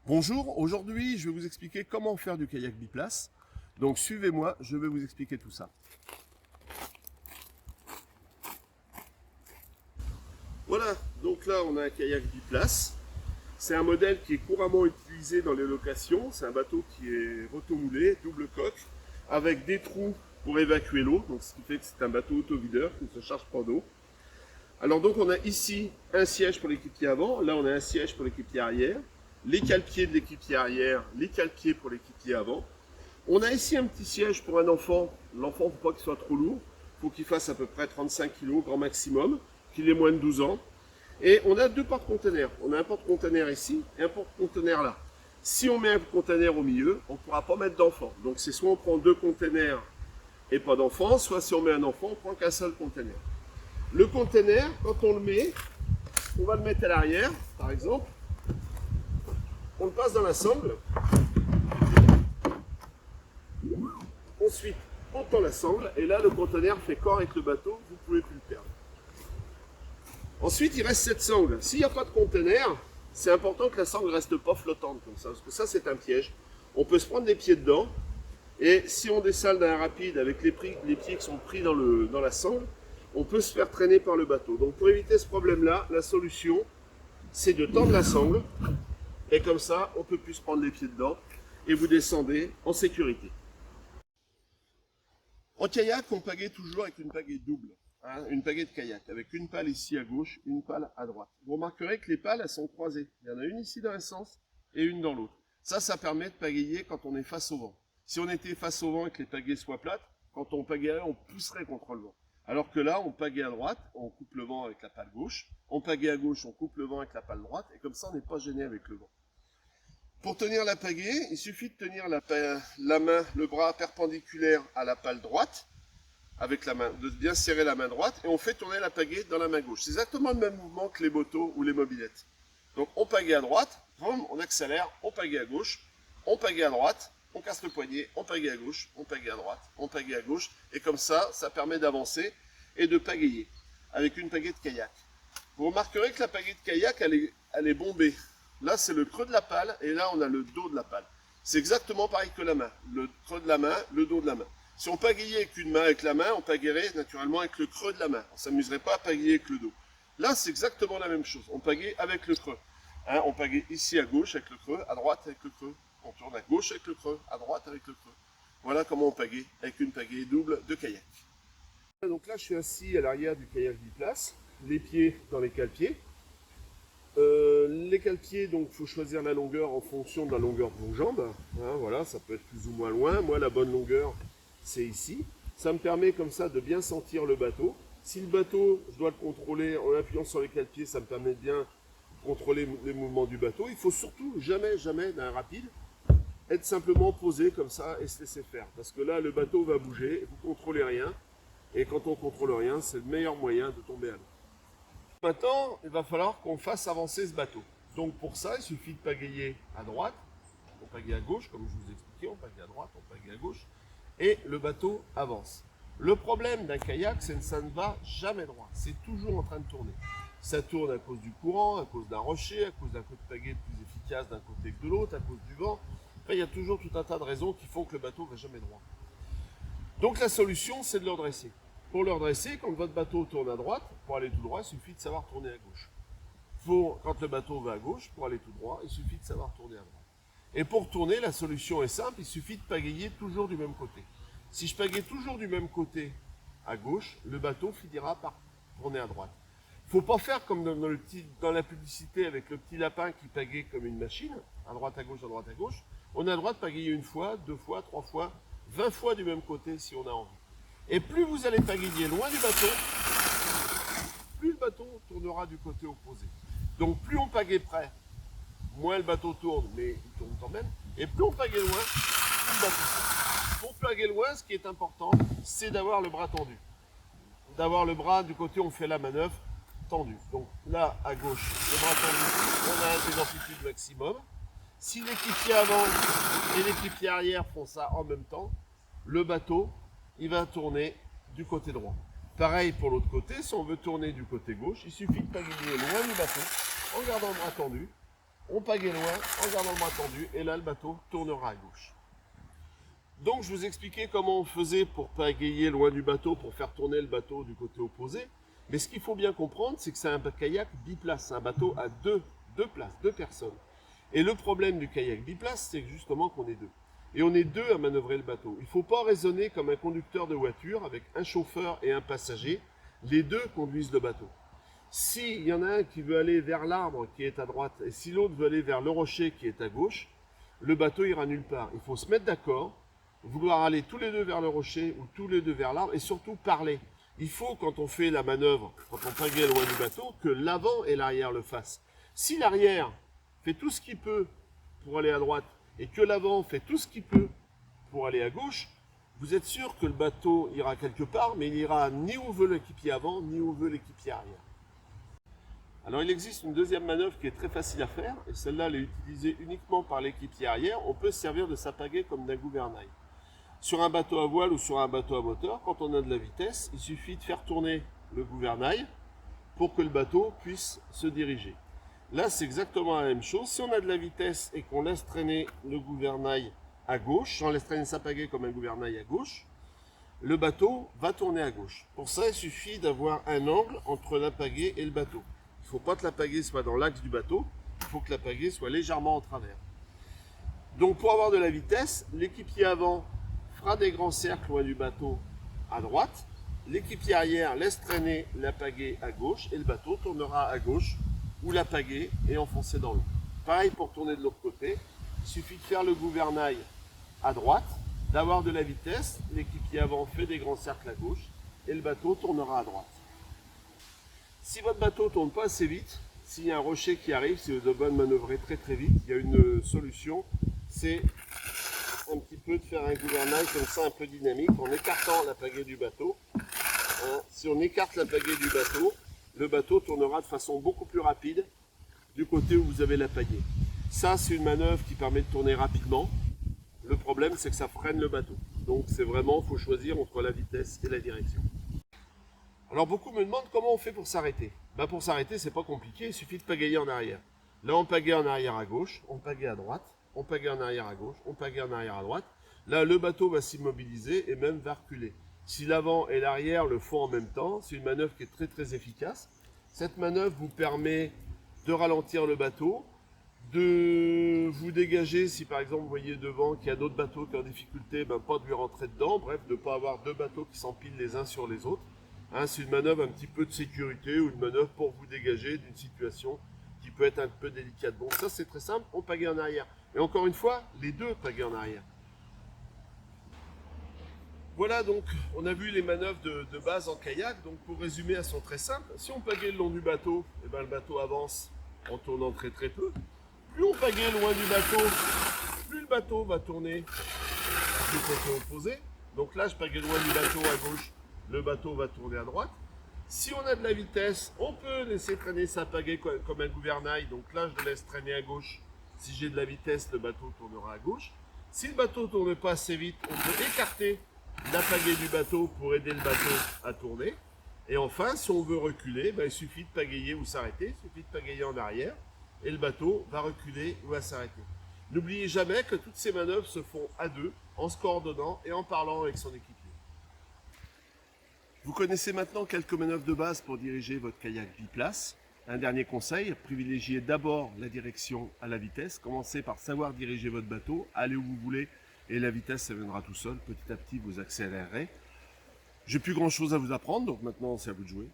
Bonjour, aujourd'hui je vais vous expliquer comment faire du kayak biplace. Donc suivez-moi, je vais vous expliquer tout ça. Voilà, donc là on a un kayak biplace. C'est un modèle qui est couramment utilisé dans les locations. C'est un bateau qui est rotomoulé, double coque, avec des trous pour évacuer l'eau. Donc ce qui fait que c'est un bateau autovideur qui ne se charge pas d'eau. Alors donc on a ici un siège pour l'équipier avant, là on a un siège pour l'équipier arrière, les cale-pieds de l'équipier arrière, les cale-pieds pour l'équipier avant. On a ici un petit siège pour un enfant. L'enfant, il ne faut pas qu'il soit trop lourd, il faut qu'il fasse à peu près 35 kg grand maximum, qu'il ait moins de 12 ans. Et on a deux porte-containers. On a un porte-container ici et un porte-container là. Si on met un container au milieu, on ne pourra pas mettre d'enfant. Donc c'est soit on prend deux containers et pas d'enfant, soit si on met un enfant, on prend qu'un seul container. Le container, quand on le met, on va le mettre à l'arrière, par exemple. On le passe dans la sangle. Ensuite, on tend la sangle et là, le conteneur fait corps avec le bateau, vous ne pouvez plus le perdre. Ensuite, il reste cette sangle. S'il n'y a pas de conteneur, c'est important que la sangle ne reste pas flottante comme ça, parce que ça, c'est un piège. On peut se prendre les pieds dedans et si on dessale d'un rapide avec les pieds qui sont pris dans la sangle, on peut se faire traîner par le bateau. Donc pour éviter ce problème-là, la solution, c'est de tendre la sangle. Et comme ça, on ne peut plus se prendre les pieds dedans. Et vous descendez en sécurité. En kayak, on pagaie toujours avec une pagaie double. Une pagaie de kayak, avec une pale ici à gauche, une pale à droite. Vous remarquerez que les pales, elles sont croisées. Il y en a une ici dans un sens et une dans l'autre. Ça permet de pagayer quand on est face au vent. Si on était face au vent et que les pagaies soient plates, quand on pagaierait, on pousserait contre le vent. Alors que là, on pagaie à droite, on coupe le vent avec la pale gauche. On pagaie à gauche, on coupe le vent avec la pale droite. Et comme ça, on n'est pas gêné avec le vent. Pour tenir la pagaie, il suffit de tenir la main, le bras perpendiculaire à la pale droite, avec la main, de bien serrer la main droite, et on fait tourner la pagaie dans la main gauche. C'est exactement le même mouvement que les motos ou les mobylettes. Donc on pagaie à droite, on accélère, on pagaie à gauche, on pagaie à droite, on casse le poignet, on pagaie à gauche, on pagaie à droite, on pagaie à gauche, et comme ça permet d'avancer et de pagayer avec une pagaie de kayak. Vous remarquerez que la pagaie de kayak, elle est bombée. Là, c'est le creux de la pale, et là, on a le dos de la pale. C'est exactement pareil que la main. Le creux de la main, le dos de la main. Si on pagayait avec une main, avec la main, on pagaierait naturellement avec le creux de la main. On ne s'amuserait pas à pagayer avec le dos. Là, c'est exactement la même chose. On pagaie avec le creux. On pagaie ici à gauche avec le creux, à droite avec le creux. On tourne à gauche avec le creux, à droite avec le creux. Voilà comment on pagaie avec une pagaie double de kayak. Donc là, je suis assis à l'arrière du kayak biplace, les pieds dans les cale-pieds. Les cale-pieds, donc il faut choisir la longueur en fonction de la longueur de vos jambes. Voilà, ça peut être plus ou moins loin. Moi, la bonne longueur, c'est ici. Ça me permet comme ça de bien sentir le bateau. Si le bateau, je dois le contrôler en appuyant sur les cale-pieds, ça me permet de bien contrôler les mouvements du bateau. Il faut surtout jamais d'un rapide être simplement posé comme ça et se laisser faire. Parce que là, le bateau va bouger, vous ne contrôlez rien. Et quand on ne contrôle rien, c'est le meilleur moyen de tomber à l'eau. Maintenant, il va falloir qu'on fasse avancer ce bateau. Donc pour ça, il suffit de pagayer à droite, on pagaie à gauche, comme je vous ai expliqué, on pagaie à droite, on pagaie à gauche, et le bateau avance. Le problème d'un kayak, c'est que ça ne va jamais droit, c'est toujours en train de tourner. Ça tourne à cause du courant, à cause d'un rocher, à cause d'un coup de pagaie plus efficace d'un côté que de l'autre, à cause du vent. Enfin, il y a toujours tout un tas de raisons qui font que le bateau ne va jamais droit. Donc la solution, c'est de le redresser. Pour le redresser, quand votre bateau tourne à droite, pour aller tout droit, il suffit de savoir tourner à gauche. Quand le bateau va à gauche, pour aller tout droit, il suffit de savoir tourner à droite. Et pour tourner, la solution est simple, il suffit de pagayer toujours du même côté. Si je pagaie toujours du même côté à gauche, le bateau finira par tourner à droite. Il ne faut pas faire comme dans la publicité avec le petit lapin qui pagaie comme une machine, à droite à gauche, à droite à gauche. On a le droit de pagayer une fois, 2 fois, 3 fois, 20 fois du même côté si on a envie. Et plus vous allez pagayer loin du bateau, plus le bateau tournera du côté opposé. Donc plus on pagaie près, moins le bateau tourne, mais il tourne quand même. Et plus on pagaie loin, plus le bateau tourne. Pour pagayer loin, ce qui est important, c'est d'avoir le bras tendu. D'avoir le bras du côté où on fait la manœuvre tendu. Donc là, à gauche, le bras tendu, on a des amplitudes maximum. Si l'équipier avant et l'équipier arrière font ça en même temps, le bateau, il va tourner du côté droit. Pareil pour l'autre côté, si on veut tourner du côté gauche, il suffit de pagayer loin du bateau, en gardant le bras tendu, on pagaie loin en gardant le bras tendu, et là le bateau tournera à gauche. Donc je vous expliquais comment on faisait pour pagayer loin du bateau, pour faire tourner le bateau du côté opposé. Mais ce qu'il faut bien comprendre, c'est que c'est un kayak biplace, c'est un bateau à deux places, deux personnes. Et le problème du kayak biplace, c'est justement qu'on est deux. Et on est deux à manœuvrer le bateau. Il ne faut pas raisonner comme un conducteur de voiture avec un chauffeur et un passager. Les deux conduisent le bateau. S'il y en a un qui veut aller vers l'arbre qui est à droite et si l'autre veut aller vers le rocher qui est à gauche, le bateau ira nulle part. Il faut se mettre d'accord, vouloir aller tous les deux vers le rocher ou tous les deux vers l'arbre et surtout parler. Il faut, quand on fait la manœuvre, quand on pagaie loin du bateau, que l'avant et l'arrière le fassent. Si l'arrière fait tout ce qu'il peut pour aller à droite et que l'avant fait tout ce qu'il peut pour aller à gauche, vous êtes sûr que le bateau ira quelque part, mais il ira ni où veut l'équipier avant, ni où veut l'équipier arrière. Alors il existe une deuxième manœuvre qui est très facile à faire, et celle-là elle est utilisée uniquement par l'équipier arrière. On peut se servir de sa pagaie comme d'un gouvernail. Sur un bateau à voile ou sur un bateau à moteur, quand on a de la vitesse, il suffit de faire tourner le gouvernail pour que le bateau puisse se diriger. Là, c'est exactement la même chose. Si on a de la vitesse et qu'on laisse traîner le gouvernail à gauche, si on laisse traîner sa pagaie comme un gouvernail à gauche, le bateau va tourner à gauche. Pour ça, il suffit d'avoir un angle entre la pagaie et le bateau. Il ne faut pas que la pagaie soit dans l'axe du bateau, il faut que la pagaie soit légèrement en travers. Donc pour avoir de la vitesse, l'équipier avant fera des grands cercles loin du bateau à droite, l'équipier arrière laisse traîner la pagaie à gauche et le bateau tournera à gauche où la pagaie est enfoncée dans l'eau. Pareil pour tourner de l'autre côté, il suffit de faire le gouvernail à droite, d'avoir de la vitesse, l'équipier avant fait des grands cercles à gauche et le bateau tournera à droite. Si votre bateau ne tourne pas assez vite, s'il y a un rocher qui arrive, si vous devez manœuvrer très très vite, il y a une solution, c'est un petit peu de faire un gouvernail comme ça, un peu dynamique, en écartant la pagaie du bateau. Si on écarte la pagaie du bateau, le bateau tournera de façon beaucoup plus rapide du côté où vous avez la pagaie. Ça, c'est une manœuvre qui permet de tourner rapidement. Le problème, c'est que ça freine le bateau. Donc, c'est vraiment, il faut choisir entre la vitesse et la direction. Alors beaucoup me demandent comment on fait pour s'arrêter. Pour s'arrêter, c'est pas compliqué, il suffit de pagayer en arrière. Là, on pagaie en arrière à gauche, on pagaie à droite, on pagaie en arrière à gauche, on pagaie en arrière à droite. Là, le bateau va s'immobiliser et même va reculer. Si l'avant et l'arrière le font en même temps, c'est une manœuvre qui est très très efficace. Cette manœuvre vous permet de ralentir le bateau, de vous dégager si par exemple vous voyez devant qu'il y a d'autres bateaux qui sont en difficulté, pas de lui rentrer dedans, bref, de ne pas avoir deux bateaux qui s'empilent les uns sur les autres. C'est une manœuvre un petit peu de sécurité ou une manœuvre pour vous dégager d'une situation qui peut être un peu délicate. Donc ça c'est très simple, on pagaie en arrière. Et encore une fois, les deux pagaient en arrière. Voilà, donc on a vu les manœuvres de base en kayak. Donc pour résumer, elles sont très simples. Si on pagaie le long du bateau, le bateau avance en tournant très très peu. Plus on pagaie loin du bateau, plus le bateau va tourner du côté opposé. Donc là, je pagaie loin du bateau à gauche, le bateau va tourner à droite. Si on a de la vitesse, on peut laisser traîner sa pagaie comme un gouvernail. Donc là, je le laisse traîner à gauche. Si j'ai de la vitesse, le bateau tournera à gauche. Si le bateau ne tourne pas assez vite, on peut écarter la pagaie du bateau pour aider le bateau à tourner. Et enfin, si on veut reculer, il suffit de pagayer ou s'arrêter. Il suffit de pagayer en arrière et le bateau va reculer ou va s'arrêter. N'oubliez jamais que toutes ces manœuvres se font à deux, en se coordonnant et en parlant avec son équipier. Vous connaissez maintenant quelques manœuvres de base pour diriger votre kayak biplace. Un dernier conseil, privilégiez d'abord la direction à la vitesse. Commencez par savoir diriger votre bateau, allez où vous voulez et la vitesse, ça viendra tout seul. Petit à petit, vous accélérerez. J'ai plus grand chose à vous apprendre, donc maintenant c'est à vous de jouer.